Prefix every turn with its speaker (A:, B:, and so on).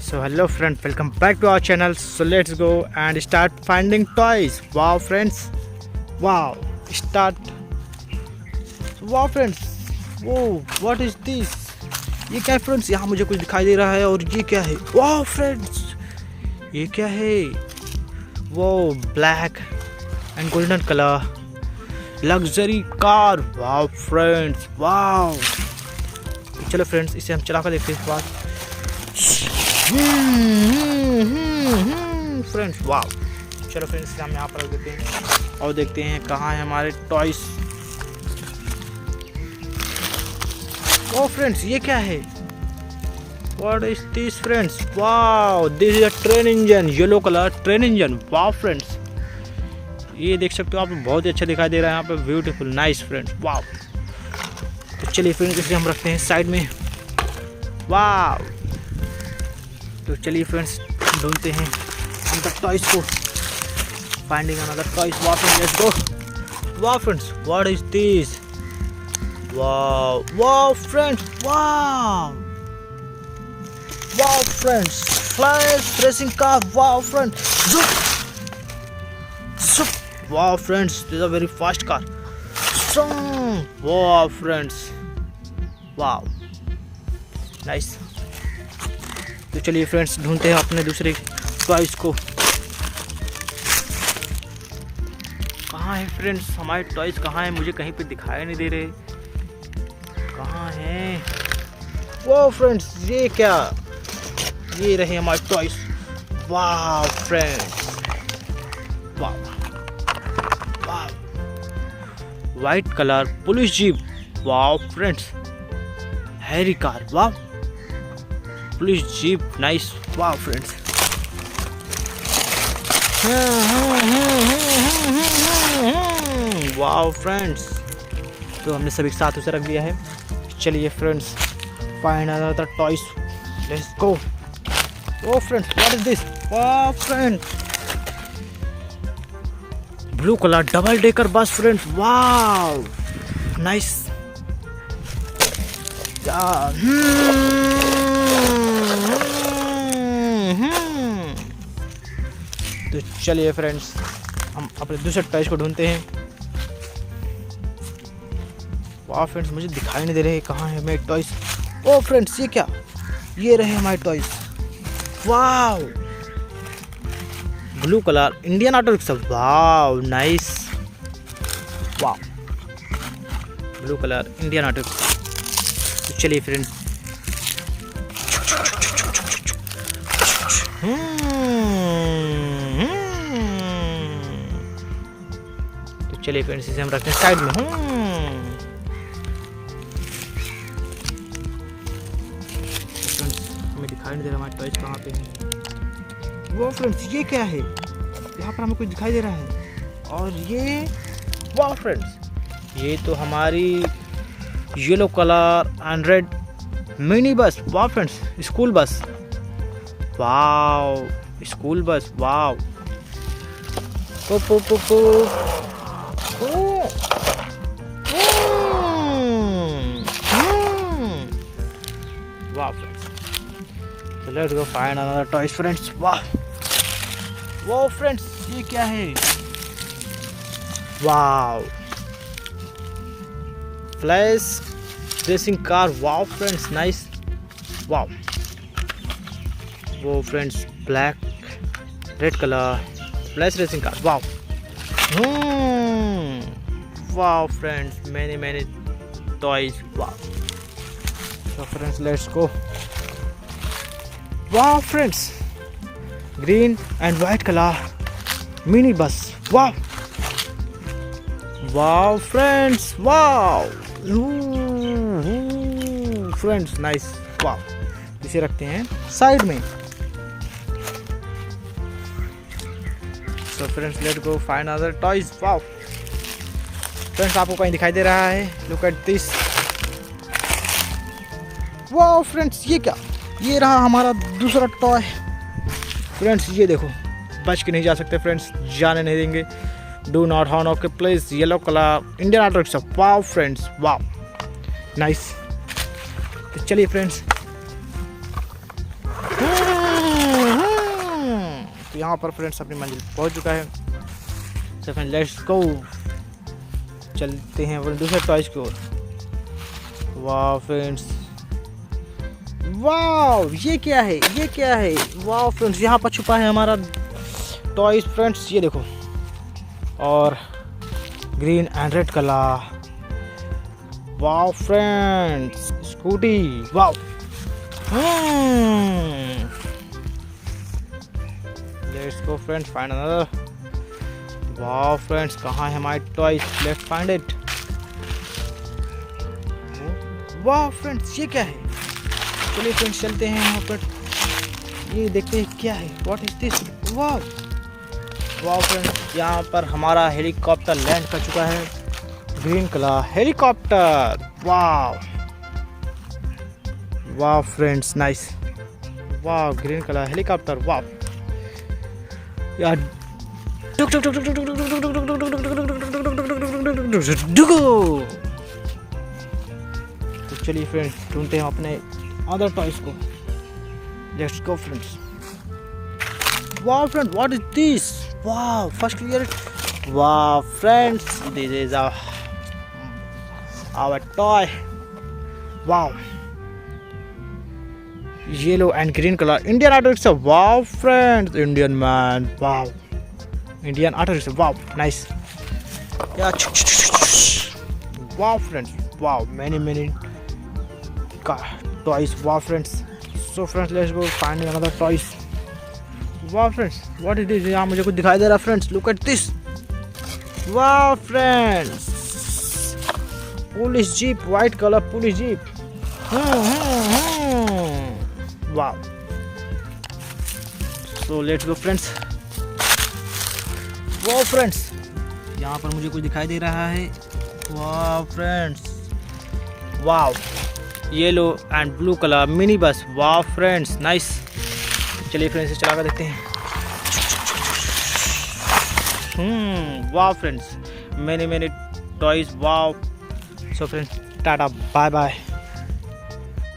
A: So hello friends, welcome back to our channel. So let's go and start finding toys. Wow friends, wow, start. Wow friends, whoa, what is this? ये क्या है friends? यहाँ मुझे कुछ दिखाई दे रहा है और ये क्या है? वाह फ्रेंड्स, ये क्या है? वो black and golden colour luxury car. वाह फ्रेंड्स, वाह. चलो फ्रेंड्स, इसे हम चला कर देखते हैं. बाद फ्रेंड्स, वाह. चलो फ्रेंड्स, इसे हम यहाँ पर रख देते हैं और देखते हैं कहाँ है हमारे टॉयस. ओ फ्रेंड्स, ये क्या है? What is this friends? Wow, this is a train engine, yellow color train engine. Wow friends, ये देख सकते हो आप, बहुत ही अच्छा दिखाई दे रहा है यहाँ पे. ब्यूटीफुल, नाइस फ्रेंड्स, वाव. तो चलिए फ्रेंड्स, इसे हम रखते हैं साइड में. वाव. तो चलिए फ्रेंड्स, ढूंढते हैं हम तक टॉयस को. Finding another toys. Wow friends, let's go. Wow friends, what is this? Wow, wow friends, wow. Wow friends, flash racing car. Wow friends, zup. Wow friends, this is a very fast car. Wow friends, wow, nice. तो चलिए friends, ढूंढते हैं अपने दूसरे toys को. कहाँ है friends हमारे टॉयस? कहाँ है? मुझे कहीं पे दिखाई नहीं दे रहे. कहाँ है? वो फ्रेंड्स, ये क्या? ये रहे हमारे टॉयस. वाह फ्रेंड्स, वाह. White colour police jeep. Wow friends, Harry car. Wow, police jeep, nice. Wow friends, wow friends. तो हमने सभी साथ उसे रख दिया है. चलिए friends, find another toys. Let's go. Oh friends, what is this? Wow friends, blue colour double decker bus friends. Wow, nice. तो चलिए फ्रेंड्स, हम अपने दूसरे टॉयस को ढूंढते हैं. वाह फ्रेंड्स, मुझे दिखाई नहीं दे रहे कहाँ है मेरे टॉयस. ओ फ्रेंड्स, ये क्या? ये रहे हमारे toys. Wow, blue colour Indian auto rickshaw. Wow, nice. Wow, blue colour Indian auto rickshaw. तो चलिए फ्रेंड्स, तो चलिए फ्रेंड्स, इसे हम रखते हैं साइड में. हमें दिखाई नहीं दे रहा हमारे टॉयस कहाँ पे हैं. वो फ्रेंड्स, ये क्या है? यहाँ पर हमें कुछ दिखाई दे रहा है. और ये, वाह फ्रेंड्स, ये तो हमारी yellow colour and red mini bus. वाह फ्रेंड्स, स्कूल बस. वाव, स्कूल बस. वाव, वाह friends. So let's go find another toys friends. वाह, वो फ्रेंड्स, ये क्या है? वाव, फ्लैश रेसिंग कार. वाव फ्रेंड्स, नाइस. वाव. वो friends, black red colour flash racing car. Wow. Wow friends, many toys. Wow. So friends, let's go. Wow friends, green and white color mini bus. Wow, wow friends, wow. Friends, nice. Wow. इसे रखते हैं side में. So friends, let's go find other toys. Wow. Friends, आपको कहीं दिखाई दे रहा है? Look at this. Wow friends, ये क्या? ये रहा हमारा दूसरा टॉय. फ्रेंड्स, ये देखो, बच के नहीं जा सकते फ्रेंड्स, जाने नहीं देंगे. डू नॉट हॉर्न ऑफ के place. Yellow colour Indian auto rickshaw. Wow friends, wow, nice. तो चलिए फ्रेंड्स, यहाँ पर फ्रेंड्स अपनी मंजिल पहुँच चुका है। सो फ्रेंड्स लेट्स गो, चलते हैं वो दूसरे टॉयज की ओर। वाह फ्रेंड्स, वाह ये क्या है, ये क्या है? वाह फ्रेंड्स, यहाँ पर छुपा है हमारा टॉयज फ्रेंड्स, ये देखो। और ग्रीन एंड रेड कलर। वाह फ्रेंड्स, स्कूटी। वाह let's go friends, find another. वाह फ्रेंड्स, कहाँ है हमारे टॉयज? Let's find it. वाह फ्रेंड्स, ये क्या है? चलिए फ्रेंड्स चलते हैं यहाँ पर, ये देखते हैं क्या है। What is this? वाह वाह फ्रेंड्स, यहाँ पर हमारा हेलीकॉप्टर लैंड कर चुका है। Green colour helicopter. वाह वाह फ्रेंड्स, नाइस। वाह ग्रीन कलर हेलीकॉप्टर। वाह यार, तो चलिए फ्रेंड्स ढूंढते हैं अपने अदर टॉयज को। Let's go friends. वाह फ्रेंड, व्हाट इज दिस? वाह फर्स्ट क्लियर। वाह friends, this is our toy. Wow, yellow and green color Indian auto rickshaw. Wow friends, Indian man. Wow, Indian auto rickshaw. Wow, nice. Yeah. Wow friends, wow, many toys. Wow friends, so friends let's go find another toys. Wow friends, what is this? यहाँ मुझे कुछ दिखाई दे रहा friends. Look at this. Wow friends, police jeep, white color police jeep. Wow, so let's go friends. Wow friends, यहाँ पर मुझे कुछ दिखाई दे रहा है। Wow friends, wow, yellow and blue color mini bus. Wow friends, nice. चलिए friends इसे चला कर देखते हैं। Wow friends, many toys. Wow. So friends, tata, bye bye.